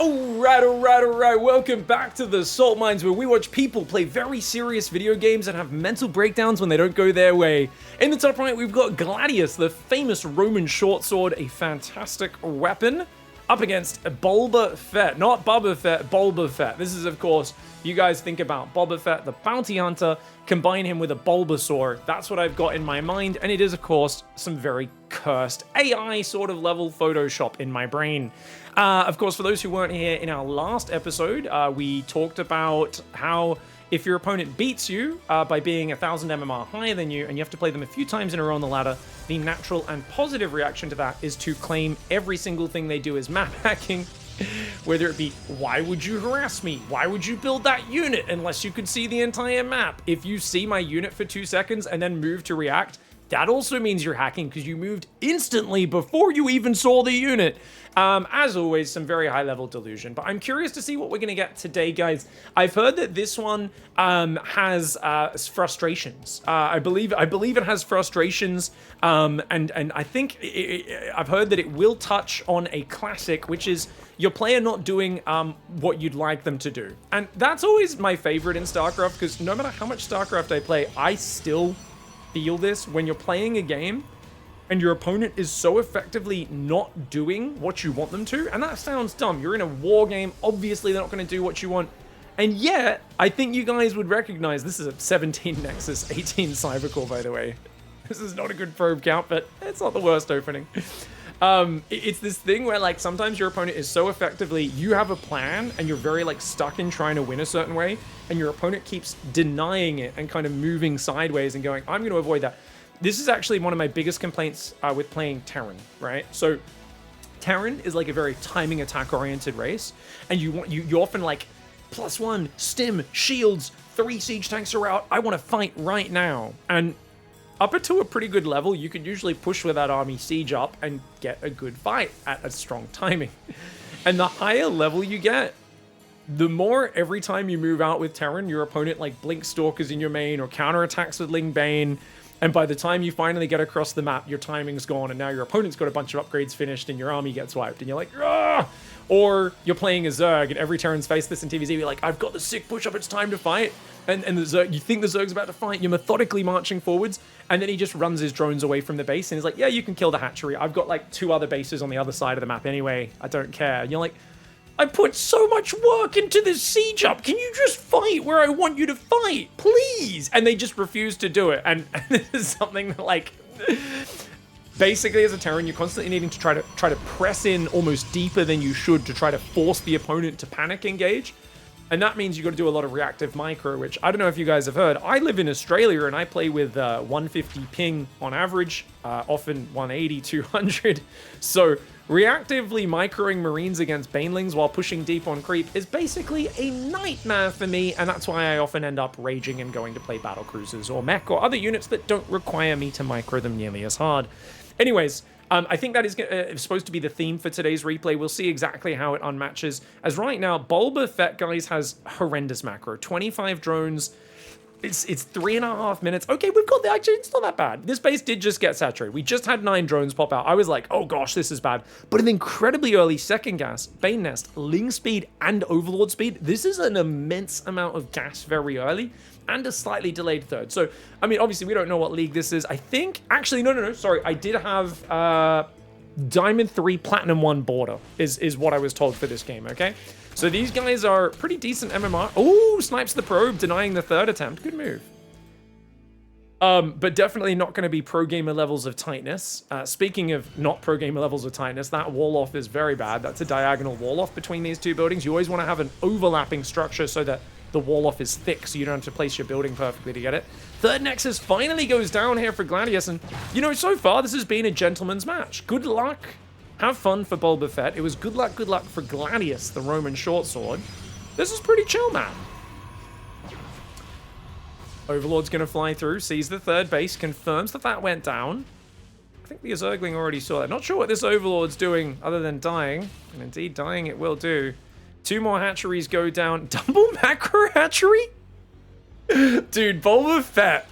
Alright. Welcome back to the Salt Mines, where we watch people play very serious video games and have mental breakdowns when they don't go their way. In the top right, we've got Gladius, the famous Roman short sword, a fantastic weapon, up against Boba Fett. Not Boba Fett, Boba Fett. This is, of course, you guys think about Boba Fett, the bounty hunter, combine him with a Bulbasaur. That's what I've got in my mind, and it is, of course, some very cursed AI sort of level Photoshop in my brain. Of course, for those who weren't here in our last episode, we talked about how if your opponent beats you by being 1,000 MMR higher than you, and you have to play them a few times in a row on the ladder, the natural and positive reaction to that is to claim every single thing they do as map hacking. Whether it be, why would you harass me? Why would you build that unit unless you could see the entire map? If you see my unit for 2 seconds and then move to react, that also means you're hacking because you moved instantly before you even saw the unit. As always, some very high-level delusion. But I'm curious to see what we're going to get today, guys. I've heard that this one has frustrations. I believe it has frustrations, and I think I've heard that it will touch on a classic, which is your player not doing what you'd like them to do. And that's always my favorite in StarCraft, because no matter how much StarCraft I play, I still feel this when you're playing a game and your opponent is so effectively not doing what you want them to. And that sounds dumb. You're in a war game. Obviously, they're not going to do what you want. And yet, I think you guys would recognize this is a 17 Nexus, 18 Cybercore, by the way. This is not a good probe count, but it's not the worst opening. It's this thing where, like, sometimes your opponent is so effectively, you have a plan and you're very, like, stuck in trying to win a certain way, and your opponent keeps denying it and kind of moving sideways and going, I'm going to avoid that. This is actually one of my biggest complaints with playing Terran, right? So Terran is like a very timing attack oriented race, and you often like +1 stim shields, 3 siege tanks are out, I want to fight right now. And up to a pretty good level, you can usually push with that army siege up and get a good fight at a strong timing. And the higher level you get, the more every time you move out with Terran, your opponent like blink stalkers in your main or counterattacks with Ling Bane. And by the time you finally get across the map, your timing's gone, and now your opponent's got a bunch of upgrades finished and your army gets wiped. And you're like, ah! Or you're playing a Zerg, and every Terran's face this in TVZ, you're like, I've got the sick push-up, it's time to fight. And the Zerg, you think the Zerg's about to fight, you're methodically marching forwards, and then he just runs his drones away from the base, and he's like, yeah, you can kill the hatchery. I've got like 2 other bases on the other side of the map anyway. I don't care. And you're like, I put so much work into this siege up. Can you just fight where I want you to fight, please? And they just refuse to do it. And this is something that, like, basically as a Terran, you're constantly needing to try to press in almost deeper than you should to try to force the opponent to panic engage. And that means you've got to do a lot of reactive micro, which I don't know if you guys have heard. I live in Australia and I play with 150 ping on average, often 180, 200. So reactively microing Marines against Banelings while pushing deep on creep is basically a nightmare for me, and that's why I often end up raging and going to play battle cruisers or mech or other units that don't require me to micro them nearly as hard. Anyways, I think that is supposed to be the theme for today's replay. We'll see exactly how it unmatches. As right now, Boba Fett, guys, has horrendous macro. 25 drones. It's 3.5 minutes. Okay, we've got the... Actually, it's not that bad. This base did just get saturated. We just had 9 drones pop out. I was like, oh gosh, this is bad. But an incredibly early second gas, Bane Nest, Ling speed, and Overlord speed. This is an immense amount of gas very early, and a slightly delayed third. So, I mean, obviously, we don't know what league this is. I think... Actually, no. Sorry, I did have... Diamond 3, Platinum 1 border is what I was told for this game, okay? So these guys are pretty decent MMR. Oh, snipes the probe, denying the third attempt. Good move. But definitely not going to be pro gamer levels of tightness. Speaking of not pro gamer levels of tightness, that wall off is very bad. That's a diagonal wall off between these 2 buildings. You always want to have an overlapping structure so that the wall off is thick, so you don't have to place your building perfectly to get it. Third Nexus finally goes down here for Gladius, and, you know, so far this has been a gentleman's match. Good luck. Have fun for Boba Fett. It was good luck for Gladius, the Roman short sword. This is pretty chill, man. Overlord's going to fly through, sees the third base, confirms that went down. I think the Zergling already saw that. Not sure what this Overlord's doing other than dying, and indeed dying it will do. 2 more hatcheries go down. Double macro hatchery? Dude, Boba Fett.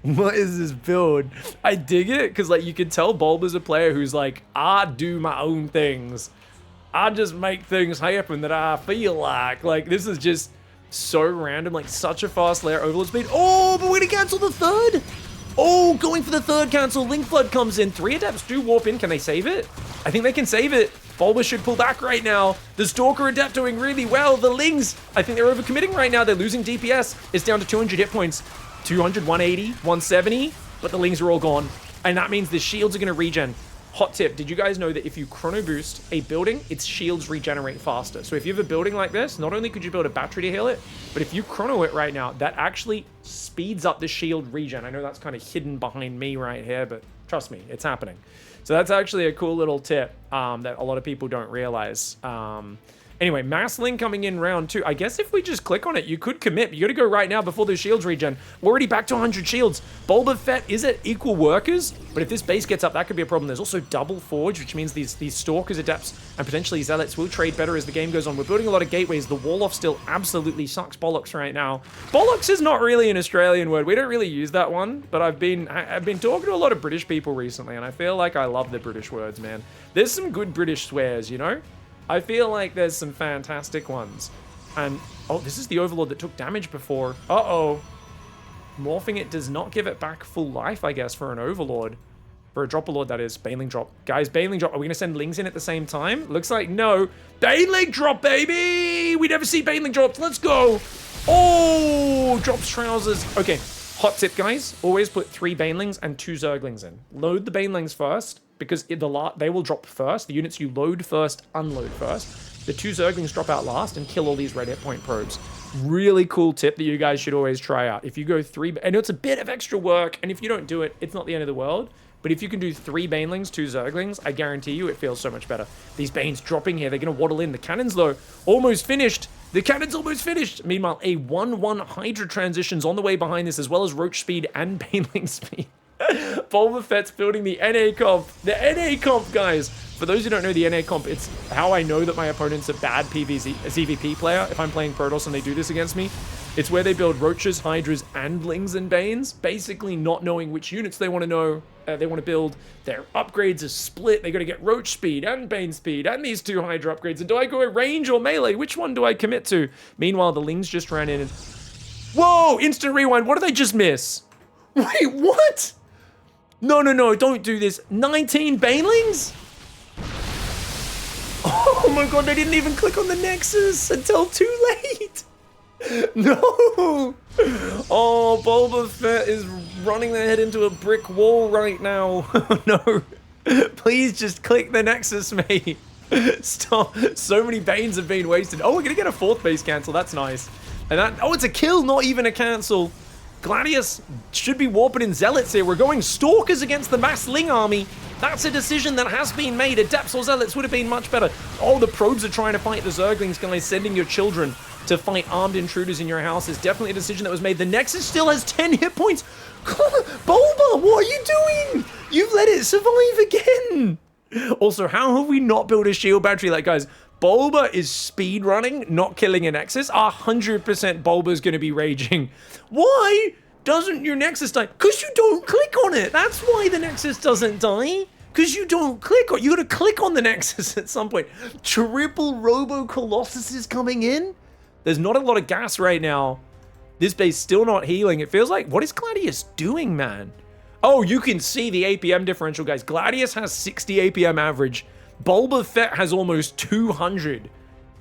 What is this build? I dig it, because, like, you can tell Bulba's a player who's like, I do my own things. I just make things happen that I feel like. Like, this is just so random, like such a fast layer overload speed. Oh, but we're gonna cancel the third. Oh, going for the third cancel. Link Flood comes in. 3 Adepts do warp in. Can they save it? I think they can save it. Bulba should pull back right now. The Stalker Adept doing really well. The Lings, I think they're overcommitting right now. They're losing DPS. It's down to 200 hit points. 200, 180, 170. But the Lings are all gone. And that means the shields are going to regen. Hot tip, did you guys know that if you chrono boost a building, its shields regenerate faster? So if you have a building like this, not only could you build a battery to heal it, but if you chrono it right now, that actually speeds up the shield regen. I know that's kind of hidden behind me right here, but trust me, it's happening. So that's actually a cool little tip that a lot of people don't realize. Anyway, Massling coming in round 2. I guess if we just click on it, you could commit. You got to go right now before those shields regen. We're already back to 100 shields. Bulba Fett is at equal workers, but if this base gets up, that could be a problem. There's also double forge, which means these Stalkers, Adepts, and potentially Zealots will trade better as the game goes on. We're building a lot of gateways. The wall-off still absolutely sucks bollocks right now. Bollocks is not really an Australian word. We don't really use that one, but I've been talking to a lot of British people recently, and I feel like I love the British words, man. There's some good British swears, you know? I feel like there's some fantastic ones. And, oh, this is the Overlord that took damage before. Uh-oh. Morphing it does not give it back full life, I guess, for an Overlord. For a Dropperlord, that is. Baneling Drop. Guys, Baneling Drop. Are we going to send Lings in at the same time? Looks like no. Baneling Drop, baby! We never see Baneling Drops. Let's go. Oh, drops trousers. Okay, hot tip, guys. Always put 3 Banelings and 2 Zerglings in. Load the Banelings first, because they will drop first. The units you load first, unload first. The 2 Zerglings drop out last and kill all these red hit point probes. Really cool tip that you guys should always try out. If you go 3, I know it's a bit of extra work, and if you don't do it, it's not the end of the world. But if you can do 3 Banelings, 2 Zerglings, I guarantee you it feels so much better. These Banes dropping here, they're going to waddle in. The cannons, though, almost finished. The cannon's almost finished. Meanwhile, a 1-1 Hydra transition's on the way behind this, as well as Roach speed and Baneling speed. Bulba Fett's building the NA comp. The NA comp, guys. For those who don't know the NA comp, it's how I know that my opponent's a bad CVP player. If I'm playing Protoss and they do this against me, it's where they build Roaches, Hydras, and Lings and Banes, basically not knowing which units they want to know. They want to build. Their upgrades are split. They got to get Roach speed and Bane speed and these 2 Hydra upgrades. And do I go range or melee? Which one do I commit to? Meanwhile, the Lings just ran in and... Whoa! Instant rewind. What did I just miss? Wait, what? No, don't do this. 19 Banelings? Oh my god, they didn't even click on the Nexus until too late. No. Oh, Bulba Fett is running their head into a brick wall right now. No. Please just click the Nexus, mate. Stop. So many Banes have been wasted. Oh, we're going to get a 4th base cancel. That's nice. And that, oh, it's a kill, not even a cancel. Gladius should be warping in Zealots here. We're going Stalkers against the Mass Ling army. That's a decision that has been made. Adepts or Zealots would have been much better. Oh, the probes are trying to fight the Zerglings. Guys, sending your children to fight armed intruders in your house is definitely a decision that was made. The Nexus still has 10 hit points. Bulba, what are you doing? You've let it survive again. Also, how have we not built a shield battery? Like, guys, Bulba is speed running, not killing a Nexus. 100% Bulba's going to be raging. Why doesn't your Nexus die? Because you don't click on it. That's why the Nexus doesn't die. Because you don't click on. You got to click on the Nexus at some point. Triple Robo Colossus is coming in. There's not a lot of gas right now. This base still not healing. It feels like, what is Gladius doing, man? Oh, you can see the APM differential, guys. Gladius has 60 APM average. Bulba Fett has almost 200.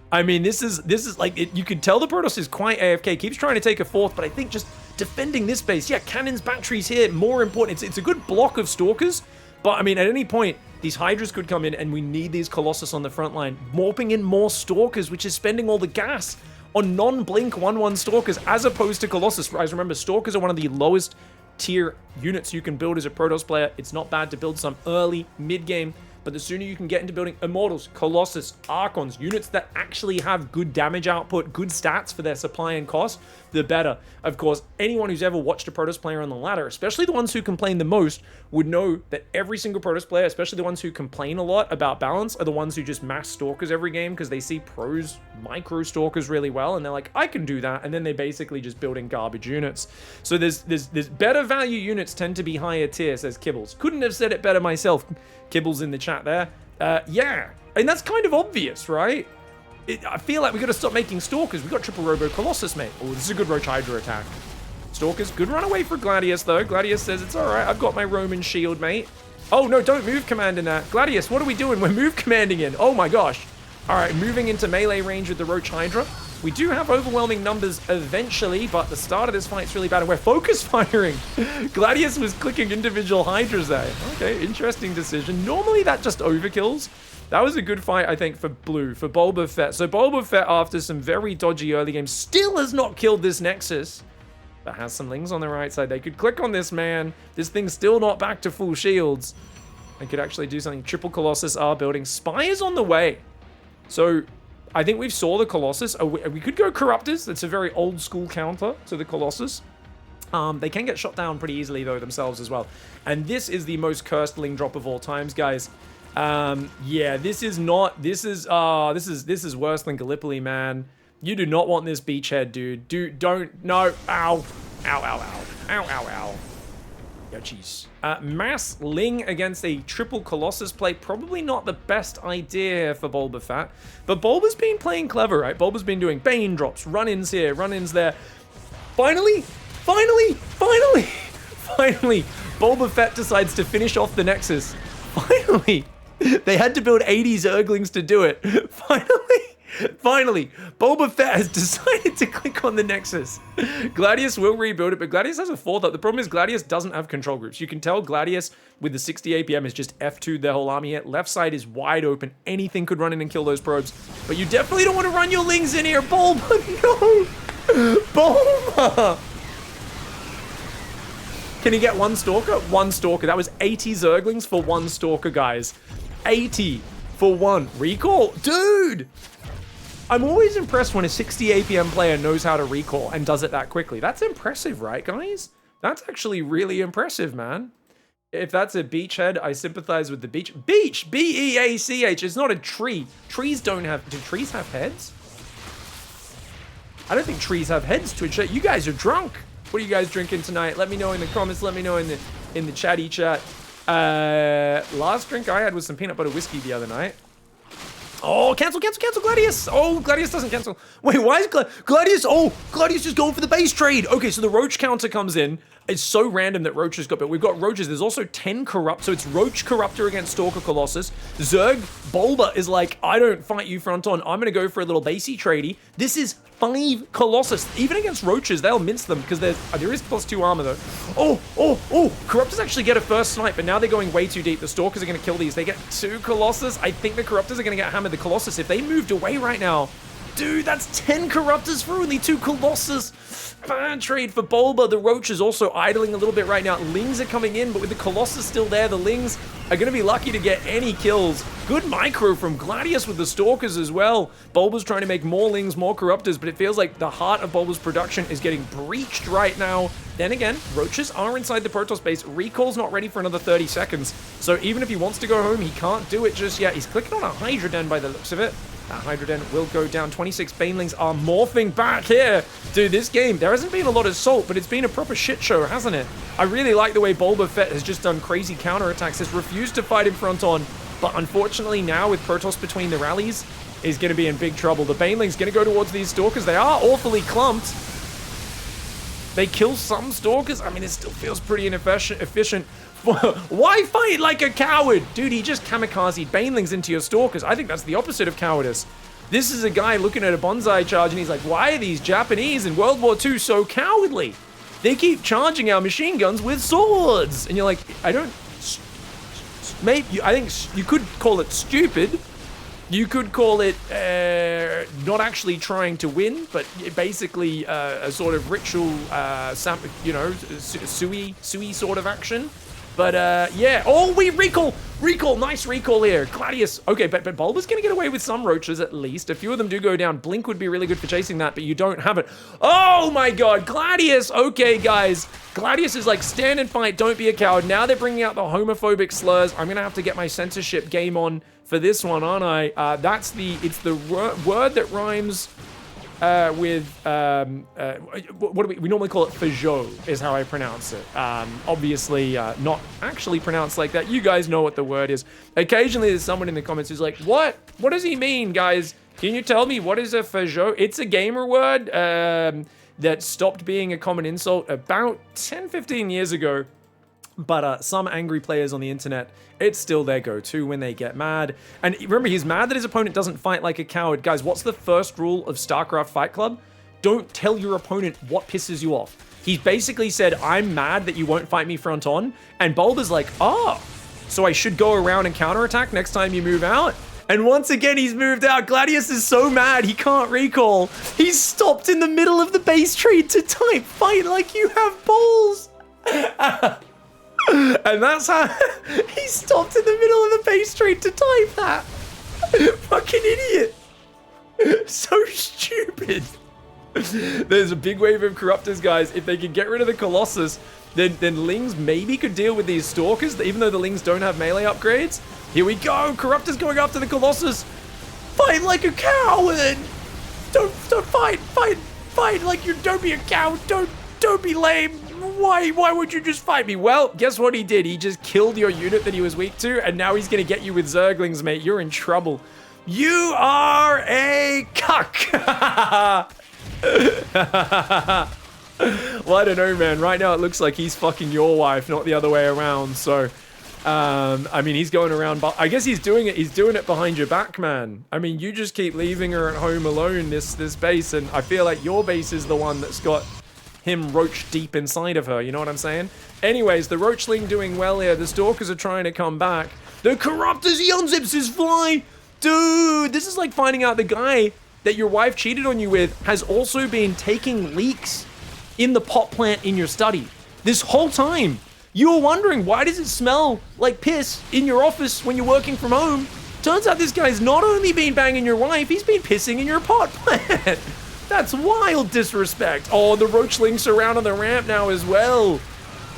I mean, this is like, you can tell the Protoss is quite AFK. Keeps trying to take a 4th, but I think just defending this base. Yeah, cannons, batteries here, more important. It's a good block of Stalkers, but I mean, at any point, these Hydras could come in and we need these Colossus on the front line. Morphing in more Stalkers, which is spending all the gas on non-blink 1-1 Stalkers as opposed to Colossus. Guys, remember, Stalkers are one of the lowest tier units you can build as a Protoss player. It's not bad to build some early, mid-game, but the sooner you can get into building Immortals, Colossus, Archons, units that actually have good damage output, good stats for their supply and cost, the better. Of course, anyone who's ever watched a Protoss player on the ladder, especially the ones who complain the most, would know that every single Protoss player, especially the ones who complain a lot about balance, are the ones who just mass Stalkers every game because they see pros micro Stalkers really well, and they're like, I can do that, and then they basically just building garbage units. So there's better value units tend to be higher tier, says Kibbles. Couldn't have said it better myself. Kibbles in the chat there. Yeah, and that's kind of obvious, right? I feel like we got to stop making Stalkers. We got triple Robo Colossus, mate. Oh, this is a good Roach Hydra attack. Stalkers, good run away for Gladius, though. Gladius says, it's all right. I've got my Roman shield, mate. Oh, no, don't move command in that. Gladius, what are we doing? We're move commanding in. Oh, my gosh. All right, moving into melee range with the Roach Hydra. We do have overwhelming numbers eventually, but the start of this fight's really bad, and we're focus firing. Gladius was clicking individual Hydras there. Okay, interesting decision. Normally, that just overkills. That was a good fight, I think, for Blue, for Boba Fett. So Boba Fett, after some very dodgy early games, still has not killed this Nexus, but has some Lings on the right side. They could click on this, man. This thing's still not back to full shields. They could actually do something. Triple Colossus are building. Spires on the way. So I think we've saw the Colossus. We could go Corruptors. That's a very old school counter to the Colossus. They can get shot down pretty easily, though, themselves as well. And this is the most cursed Ling drop of all times, guys. Yeah, this is worse than Gallipoli, man. You do not want this beachhead, dude. No. Ow. Ow, ow, ow. Ow, ow, ow. Oh, jeez. Mass Ling against a triple Colossus play. Probably not the best idea for Boba Fett. But Bulba's been playing clever, right? Bulba's been doing Bane drops, run-ins here, run-ins there. Finally, Boba Fett decides to finish off the Nexus. Finally. They had to build 80 Zerglings to do it. Finally, Boba Fett has decided to click on the Nexus. Gladius will rebuild it, but Gladius has a 4th up. The problem is Gladius doesn't have control groups. You can tell Gladius with the 60 APM is just F2'd their whole army here. Left side is wide open. Anything could run in and kill those probes. But you definitely don't want to run your Lings in here. Bulba, no! Bulba! Can he get one Stalker? One Stalker. That was 80 Zerglings for one Stalker, guys. 80 for one. Recall? Dude! I'm always impressed when a 60 APM player knows how to recall and does it that quickly. That's impressive, right, guys? That's actually really impressive, man. If that's a beachhead, I sympathize with the beach. Beach! B-E-A-C-H. It's not a tree. Trees don't have... Do trees have heads? I don't think trees have heads, Twitch. You guys are drunk. What are you guys drinking tonight? Let me know in the comments. Let me know in the chatty chat. Last drink I had was some peanut butter whiskey the other night. Oh, cancel, Gladius. Oh, Gladius doesn't cancel. Wait, why is Gladius? Oh, Gladius is going for the base trade. Okay, so the Roach counter comes in. It's so random that Roach has got, but we've got Roaches. There's also 10 Corrupt, so it's Roach Corruptor against Stalker Colossus. Zerg, Bulba is like, I don't fight you front on. I'm going to go for a little basey tradey. This is 5 Colossus. Even against Roaches, they'll mince them because there is +2 armor, though. Oh. Corruptors actually get a first snipe, but now they're going way too deep. The Stalkers are going to kill these. They get 2 Colossus. I think the Corruptors are going to get hammered. The Colossus, if they moved away right now, dude, that's 10 Corruptors for only 2 Colossus. Bad trade for Bulba. The Roach is also idling a little bit right now. Lings are coming in, but with the Colossus still there, the Lings are going to be lucky to get any kills. Good micro from Gladius with the Stalkers as well. Bulba's trying to make more Lings, more Corruptors, but it feels like the heart of Bulba's production is getting breached right now. Then again, Roaches are inside the Protoss base. Recall's not ready for another 30 seconds. So even if he wants to go home, he can't do it just yet. He's clicking on a Hydra Den by the looks of it. That Hydra Den will go down. 26 Banelings are morphing back here. Dude, this game, there hasn't been a lot of salt, but it's been a proper shit show, hasn't it? I really like the way Boba Fett has just done crazy counterattacks, has refused to fight in front on, but unfortunately now with Protoss between the rallies, is going to be in big trouble. The Baneling's going to go towards these Stalkers. They are awfully clumped. They kill some Stalkers. I mean, it still feels pretty efficient. Why fight like a coward? Dude, he just kamikazed Banelings into your Stalkers. I think that's the opposite of cowardice. This is a guy looking at a bonsai charge and he's like, why are these Japanese in World War II so cowardly? They keep charging our machine guns with swords. And you're like, I think you could call it stupid. You could call it not actually trying to win, but basically a sort of ritual, sui sort of action. But yeah, oh, we recall, nice recall here. Gladius, okay, but Bulba's gonna get away with some Roaches at least. A few of them do go down. Blink would be really good for chasing that, but you don't have it. Oh my God, Gladius, okay guys. Gladius is like, stand and fight, don't be a coward. Now they're bringing out the homophobic slurs. I'm gonna have to get my censorship game on for this one, aren't I? It's the word that rhymes what do we normally call it? Peugeot is how I pronounce it. Obviously, not actually pronounced like that. You guys know what the word is. Occasionally, there's someone in the comments who's like, "What? What does he mean, guys? Can you tell me what is a Peugeot?" It's a gamer word that stopped being a common insult about 10, 15 years ago. But some angry players on the internet, it's still their go-to when they get mad. And remember, he's mad that his opponent doesn't fight like a coward. Guys, what's the first rule of Starcraft Fight Club? Don't tell your opponent what pisses you off. He's basically said, I'm mad that you won't fight me front on. And Bulba's like, oh, so I should go around and counterattack next time you move out? And once again, he's moved out. Gladius is so mad, he can't recall. He's stopped in the middle of the base trade to type, fight like you have balls. And that's how he stopped in the middle of the base trade to type that. Fucking idiot. So stupid. There's a big wave of Corruptors, guys. If they could get rid of the Colossus, then Lings maybe could deal with these Stalkers, even though the Lings don't have melee upgrades. Here we go. Corruptors going after the Colossus. Fight like a coward. Don't fight like you. Don't be a coward. Don't be lame. Why would you just fight me? Well, guess what he did? He just killed your unit that he was weak to, and now he's gonna get you with Zerglings, mate. You're in trouble. You are a cuck. Well, I don't know, man. Right now it looks like he's fucking your wife, not the other way around. So, I mean, he's going around, but I guess he's doing it behind your back, man. I mean, you just keep leaving her at home alone, this base, and I feel like your base is the one that's got him roach deep inside of her, you know what I'm saying? Anyways, the Roachling doing well here. The Stalkers are trying to come back. The Corruptors, he unzips his fly. Dude, this is like finding out the guy that your wife cheated on you with has also been taking leaks in the pot plant in your study. This whole time, you were wondering, why does it smell like piss in your office when you're working from home? Turns out this guy's not only been banging your wife, he's been pissing in your pot plant. That's wild disrespect. Oh, the Roachlings surrounding the ramp now as well.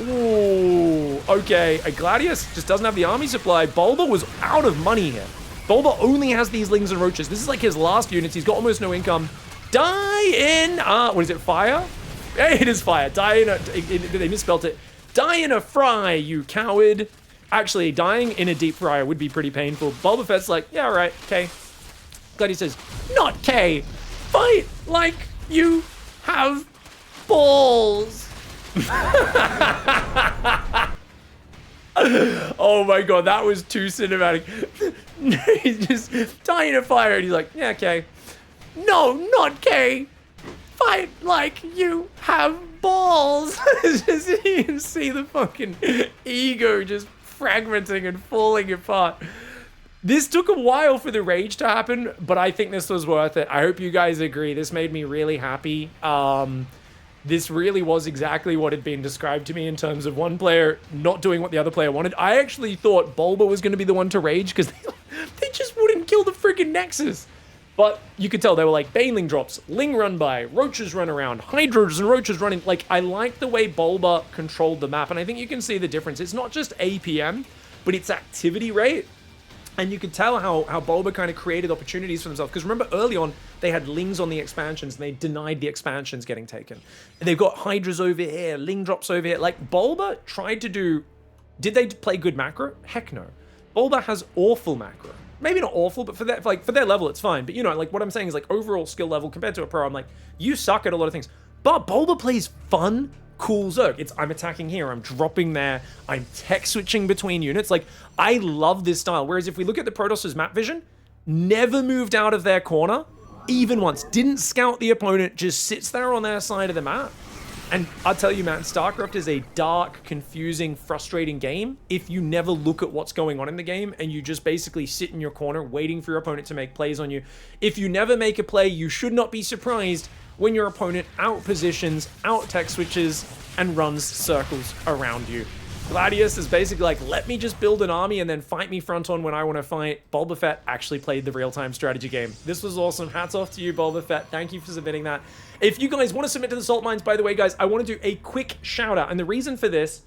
Ooh, okay. A Gladius just doesn't have the army supply. Bulba was out of money here. Bulba only has these Lings and Roaches. This is like his last units. He's got almost no income. Die in, what is it, fire? Hey, it is fire. Die in a, they misspelled it. Die in a fry, you coward. Actually, dying in a deep fryer would be pretty painful. Boba Fett's like, yeah, all right, K. Gladius says, not K. Fight like you have balls. Oh my god, that was too cinematic. He's just dying in a fire and he's like, yeah, K. No, not K. Fight like you have balls. Just, you can see the fucking ego just fragmenting and falling apart. This took a while for the rage to happen, but I think this was worth it. I hope you guys agree. This made me really happy. This really was exactly what had been described to me in terms of one player not doing what the other player wanted. I actually thought Bulba was going to be the one to rage because they just wouldn't kill the friggin' Nexus. But you could tell they were like, Baneling drops, Ling run by, Roaches run around, Hydras and Roaches running. Like, I like the way Bulba controlled the map, and I think you can see the difference. It's not just APM, but it's activity rate. And you could tell how Bulba kind of created opportunities for themselves. Because remember, early on, they had Lings on the expansions, and they denied the expansions getting taken. And they've got Hydras over here, Ling drops over here. Like, Bulba tried to do... Did they play good macro? Heck no. Bulba has awful macro. Maybe not awful, but for their level, it's fine. But, you know, like, what I'm saying is, like, overall skill level compared to a pro, I'm like, you suck at a lot of things. But Bulba plays fun, cool Zerg. It's, I'm attacking here, I'm dropping there, I'm tech switching between units. Like, I love this style. Whereas if we look at the Protoss' map vision, never moved out of their corner, even once. Didn't scout the opponent, just sits there on their side of the map. And I'll tell you, man, StarCraft is a dark, confusing, frustrating game if you never look at what's going on in the game and you just basically sit in your corner waiting for your opponent to make plays on you. If you never make a play, you should not be surprised when your opponent out-positions, out-tech switches, and runs circles around you. Gladius is basically like, let me just build an army and then fight me front on when I want to fight. Boba Fett actually played the real-time strategy game. This was awesome. Hats off to you, Boba Fett. Thank you for submitting that. If you guys want to submit to the Salt Mines, by the way, guys, I want to do a quick shout-out. And the reason for this...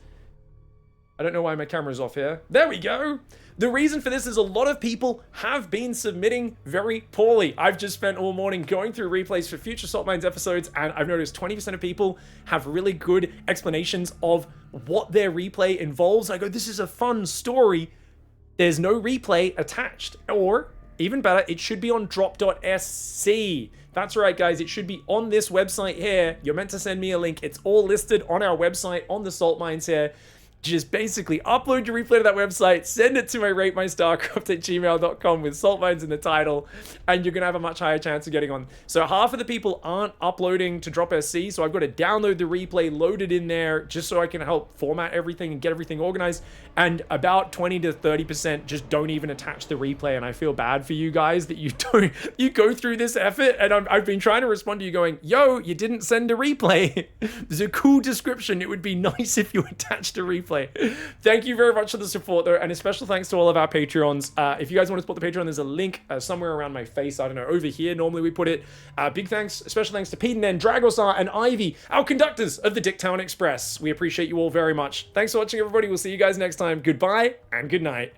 I don't know why my camera's off here. There we go. The reason for this is a lot of people have been submitting very poorly. I've just spent all morning going through replays for future Salt Mines episodes, and I've noticed 20% of people have really good explanations of what their replay involves. I go, this is a fun story. There's no replay attached. Or, even better, it should be on drop.sc. That's right, guys. It should be on this website here. You're meant to send me a link. It's all listed on our website, on the Salt Mines here. Just basically upload your replay to that website, send it to my ratemystarcraft@gmail.com with Salt Mines in the title, and you're going to have a much higher chance of getting on. So half of the people aren't uploading to drop.sc, so I've got to download the replay, load it in there, just so I can help format everything and get everything organized. And about 20 to 30% just don't even attach the replay, and I feel bad for you guys that you go through this effort, and I've been trying to respond to you going, yo, you didn't send a replay. There's a cool description. It would be nice if you attached a replay. Thank you very much for the support, though, and a special thanks to all of our Patreons. If you guys want to support the Patreon, there's a link somewhere around my face. I don't know, over here. Normally we put it. Big thanks, special thanks to Pete and Dragosar and Ivy, our conductors of the Dicktown Express. We appreciate you all very much. Thanks for watching, everybody. We'll see you guys next time. Goodbye and good night.